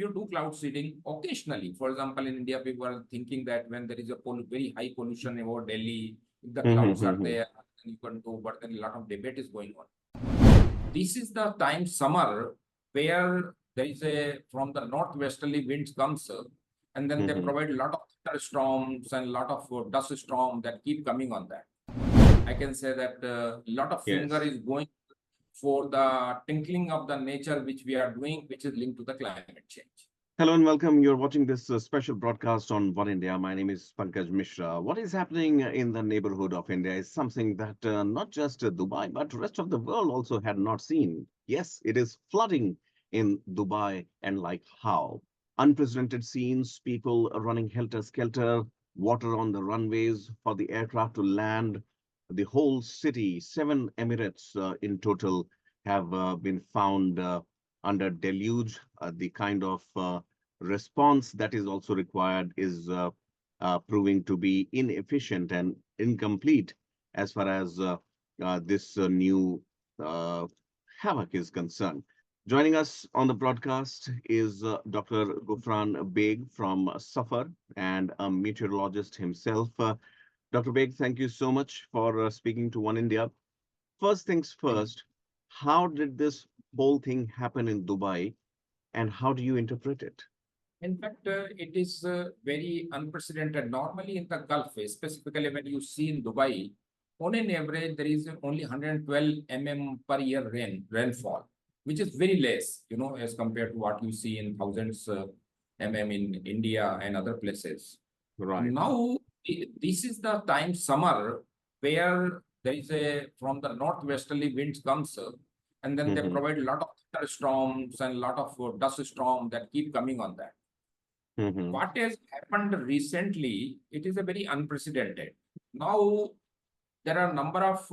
you do cloud seeding occasionally, for example, in India, people are thinking that when there is a very high pollution over Delhi, if the clouds are there, then you can do, but then a lot of debate is going on. This is the time summer where there is from the northwesterly winds comes, and then they provide a lot of thunderstorms and a lot of dust storms that keep coming on that. I can say that a lot of finger is going for the tinkling of the nature which we are doing, which is linked to the climate change. Hello and welcome. You're watching this special broadcast on Oneindia. My name is Pankaj Mishra. What is happening in the neighborhood of India is something that not just Dubai, but rest of the world also had not seen. Yes, it is flooding in Dubai, and like how? Unprecedented scenes, people running helter-skelter, water on the runways for the aircraft to land. The whole city, 7 Emirates in total, have been found under deluge. The kind of response that is also required is proving to be inefficient and incomplete as far as this new uh, havoc is concerned. Joining us on the broadcast is Dr. Gufran Beig from Safar and a meteorologist himself. Dr. Beig, thank you so much for speaking to One India. First things first, how did this whole thing happen in Dubai and how do you interpret it? In fact, it is very unprecedented. Normally in the Gulf, specifically when you see in Dubai, on an average, there is only 112 per year rainfall, which is very less, as compared to what you see in thousands in India and other places. Right. Now, this is the time summer where there is from the northwesterly winds comes, and then they provide a lot of thunderstorms and a lot of dust storms that keep coming on that. What has happened recently, it is a very unprecedented. Now, there are number of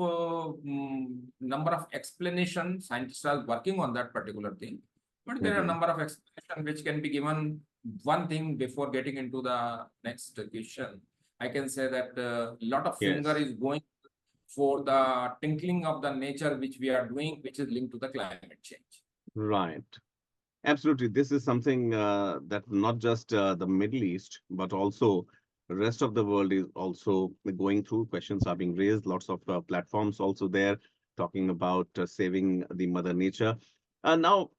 explanations. Scientists are working on that particular thing, but there are a number of explanations which can be given. One thing before getting into the next question, I can say that a lot of finger is going for the tinkling of the nature which we are doing, which is linked to the climate change. Right. Absolutely. This is something that not just the Middle East, but also the rest of the world is also going through. Questions are being raised. Lots of platforms also there talking about saving the mother nature. Now,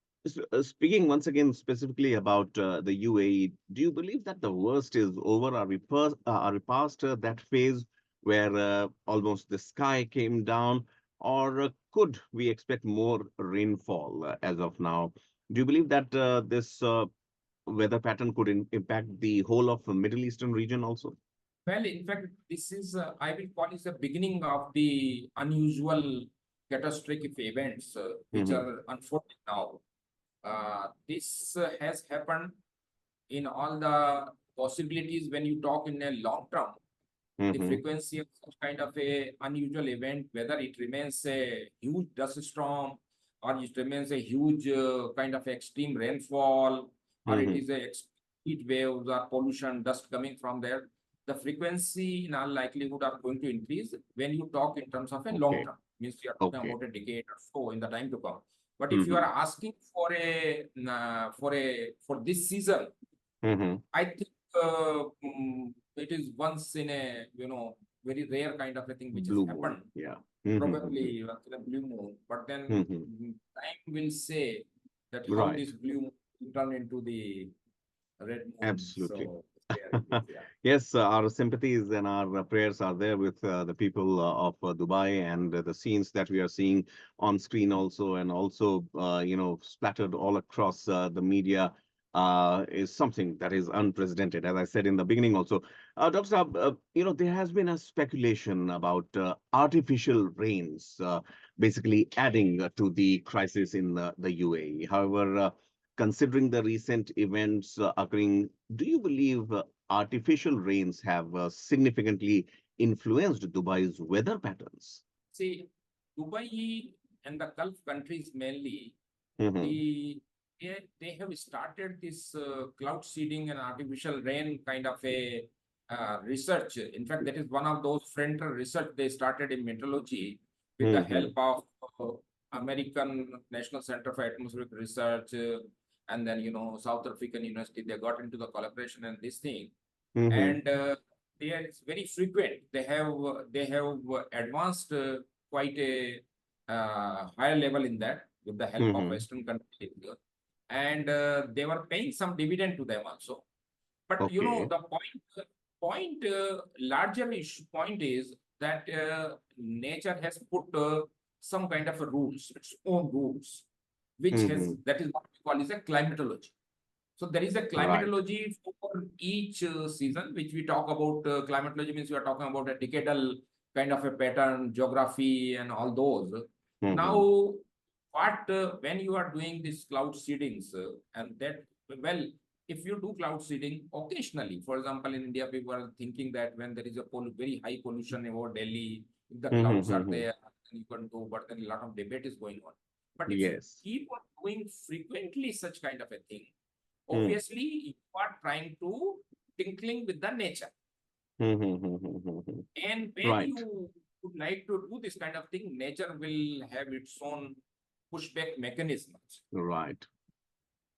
speaking once again specifically about the UAE, do you believe that the worst is over? Are we past that phase where almost the sky came down? Or could we expect more rainfall as of now? Do you believe that this weather pattern could impact the whole of the Middle Eastern region also? Well, in fact, this is, I will call it the beginning of the unusual catastrophic events which are unfolding now. This has happened in all the possibilities when you talk in a long term. The frequency of such kind of a unusual event, whether it remains a huge dust storm or it remains a huge kind of extreme rainfall, or it is a heat waves or pollution, dust coming from there, the frequency in all likelihood are going to increase when you talk in terms of a long term. Means you are talking about a decade or so in the time to come. But if you are asking for for this season, I think it is once in a very rare kind of a thing which Blue has moon. happened. Yeah. Probably once in a blue moon, but then time will say that how Right. this blue moon will turn into the red moon. Absolutely. So there it is, yeah. Yes, our sympathies and our prayers are there with the people of Dubai and the scenes that we are seeing on screen also, and also, splattered all across the media is something that is unprecedented. As I said in the beginning also, Dr. Saab, there has been a speculation about artificial rains basically adding to the crisis in the UAE. However, considering the recent events occurring, do you believe artificial rains have significantly influenced Dubai's weather patterns? See, Dubai and the Gulf countries mainly, Mm-hmm. they have started this cloud seeding and artificial rain kind of a research. In fact, that is one of those frontier research they started in meteorology with the help of American National Center for Atmospheric Research and then, South African University, they got into the collaboration and this thing. Mm-hmm. And they are it's very frequent. They have advanced quite a higher level in that with the help of Mm-hmm. Western countries, and they were paying some dividend to them also. But Okay. the larger issue point is that nature has put some kind of a rules, its own rules, Mm-hmm. that is what we call is a climatology. So there is a Right. climatology for each season, which we talk about. Climatology means we are talking about a decadal kind of a pattern, geography, and all those. Mm-hmm. Now, what when you are doing these cloud seedings, and that, well, if you do cloud seeding occasionally, for example, in India, people are thinking that when there is a very high pollution over Delhi, if the clouds are Mm-hmm. there, then you can do, but then a lot of debate is going on. But if you Yes. keep on doing frequently such kind of a thing, Mm. obviously you are trying to tinkling with the nature. Mm-hmm. And when Right. you would like to do this kind of thing, nature will have its own pushback mechanisms. Right.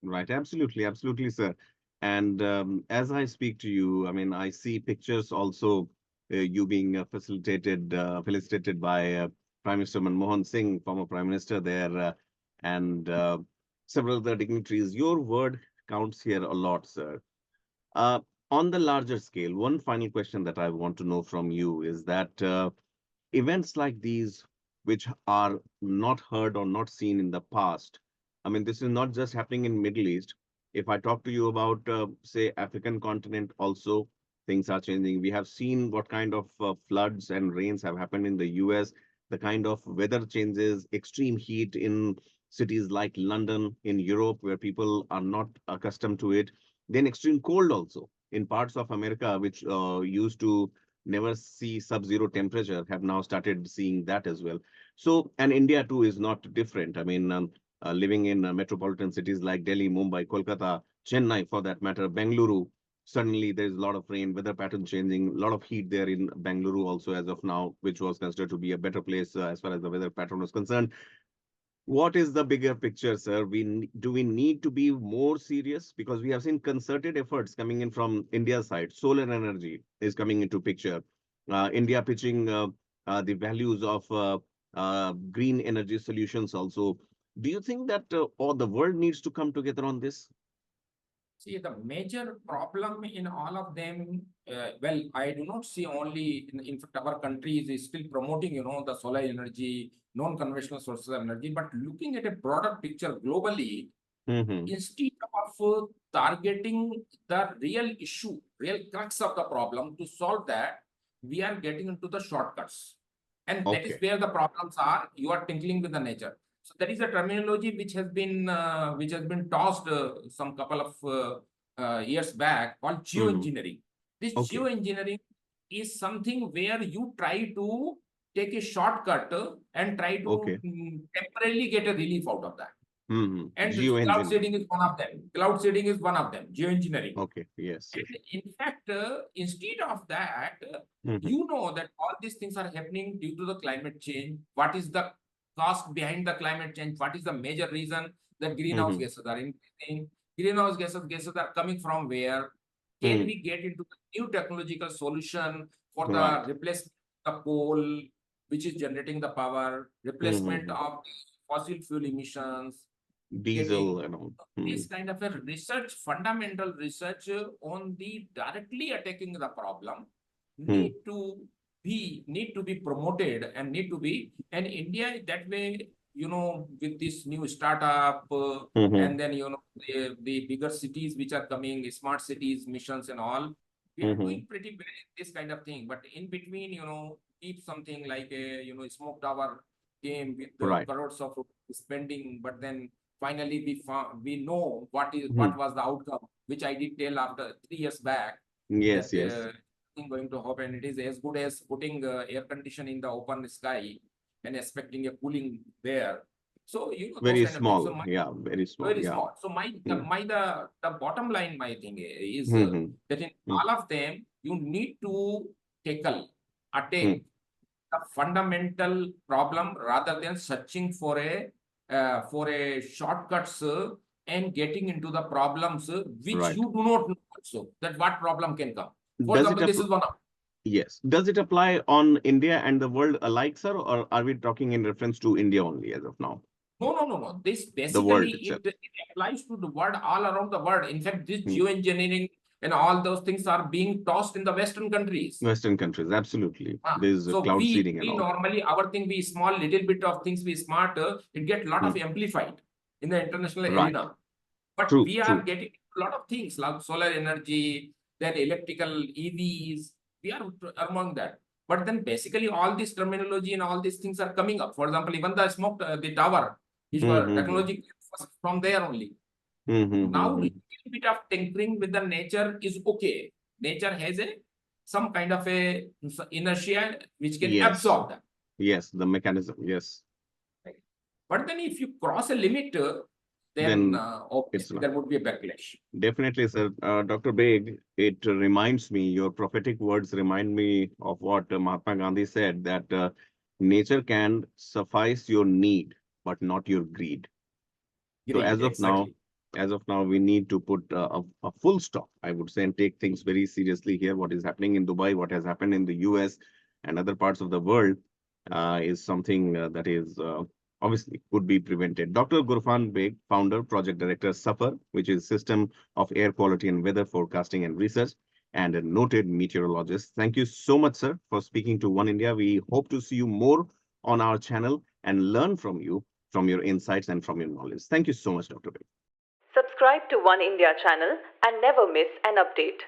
Right. Absolutely. Absolutely, sir. And as I speak to you, I mean, I see pictures also, you being felicitated by Prime Minister Manmohan Singh, former Prime Minister there, and several other dignitaries. Your word counts here a lot, sir. Uh, on the larger scale, one final question that I want to know from you is that events like these, which are not heard or not seen in the past, I mean, this is not just happening in Middle East. If I talk to you about, say, African continent, also things are changing. We have seen what kind of floods and rains have happened in the US, the kind of weather changes, extreme heat in cities like London, in Europe, where people are not accustomed to it. Then extreme cold also in parts of America, which used to never see sub-zero temperature, have now started seeing that as well. So, and India too is not different. I mean, living in metropolitan cities like Delhi, Mumbai, Kolkata, Chennai, for that matter, Bengaluru, suddenly there's a lot of rain, weather pattern changing, a lot of heat there in Bengaluru also as of now, which was considered to be a better place as far as the weather pattern was concerned. What is the bigger picture, sir? Do we need to be more serious? Because we have seen concerted efforts coming in from India's side. Solar energy is coming into picture. India pitching the values of green energy solutions also. Do you think that all the world needs to come together on this? See, the major problem in all of them, well, I do not see only, in fact, our country is still promoting, the solar energy, non-conventional sources of energy, but looking at a broader picture globally, Mm-hmm. instead of targeting the real issue, real crux of the problem to solve that, we are getting into the shortcuts. And that is Okay. where the problems are. You are tinkling with the nature. So that is a terminology which has been tossed some couple of years back called Mm-hmm. geoengineering. This Okay. geoengineering is something where you try to take a shortcut and try to Okay. temporarily get a relief out of that. Mm-hmm. And cloud Geoengineering. seeding is one of them. Cloud seeding is one of them, geoengineering. Okay. Yes. Yes. And in fact, instead of that, Mm-hmm. you know that all these things are happening due to the climate change. What is the cost behind the climate change? What is the major reason that greenhouse Mm-hmm. gases are increasing? Greenhouse gases are coming from where? Can Mm-hmm. we get into the new technological solution for the Right. replacement of the coal, which is generating the power, replacement Mm-hmm. of fossil fuel emissions, Diesel getting and all. Mm. this kind of a research, fundamental research on the directly attacking the problem Mm. need to be promoted and need to be, and India that way, with this new startup, Mm-hmm. and then the bigger cities which are coming, smart cities missions and all, we are Mm-hmm. doing pretty well in this kind of thing. But in between, keep something like a smoke tower came with Right. crores of spending, but then finally we know what Mm. was the outcome, which I did tell after 3 years back, that Yes, yes. nothing going to happen. It is as good as putting air condition in the open sky and expecting a cooling there. So those Very kind of things. So small. Yeah, very small. very Yeah. small. So Mm. the bottom line, my thing is Mm-hmm. that in Mm. all of them, you need to Mm. attack the fundamental problem rather than searching for a shortcuts and getting into the problems which Right. you do not know also that what problem can come. For Does it example, this is one of yes. Does it apply on India and the world alike, sir, or are we talking in reference to India only as of now? no. This The basically world itself. it applies to the world all around the world. In fact, this Hmm. geoengineering and all those things are being tossed in the Western countries. Western countries, absolutely. Ah, There's so cloud seeding and we all. normally our thing we small little bit of things we smart it get lot Hmm. of amplified in the international Right. arena. But True, we are true. getting a lot of things like solar energy, then electrical EVs. We are among that. But then basically all this terminology and all these things are coming up. For example, even the smoke, the tower, which were Mm-hmm. technology was from there only. Now, Mm-hmm. little bit of tinkering with the nature is okay. Nature has some kind of a inertia which can Yes. absorb that. Yes, the mechanism. Yes. Right? But then if you cross a limit, then Then it's obviously not. there would be a backlash. Definitely, sir. Dr. Beig, it reminds me, your prophetic words remind me of what Mahatma Gandhi said, that nature can suffice your need, but not your greed. So Greed, exactly. as of now, we need to put a full stop, I would say, and take things very seriously here. What is happening in Dubai, what has happened in the US and other parts of the world is something that is obviously could be prevented. Dr. Gufran Beig, founder, project director, SUFFER, which is System of Air Quality and Weather Forecasting and Research, and a noted meteorologist. Thank you so much, sir, for speaking to One India. We hope to see you more on our channel and learn from you, from your insights and from your knowledge. Thank you so much, Dr. Beig. Subscribe to One India channel and never miss an update.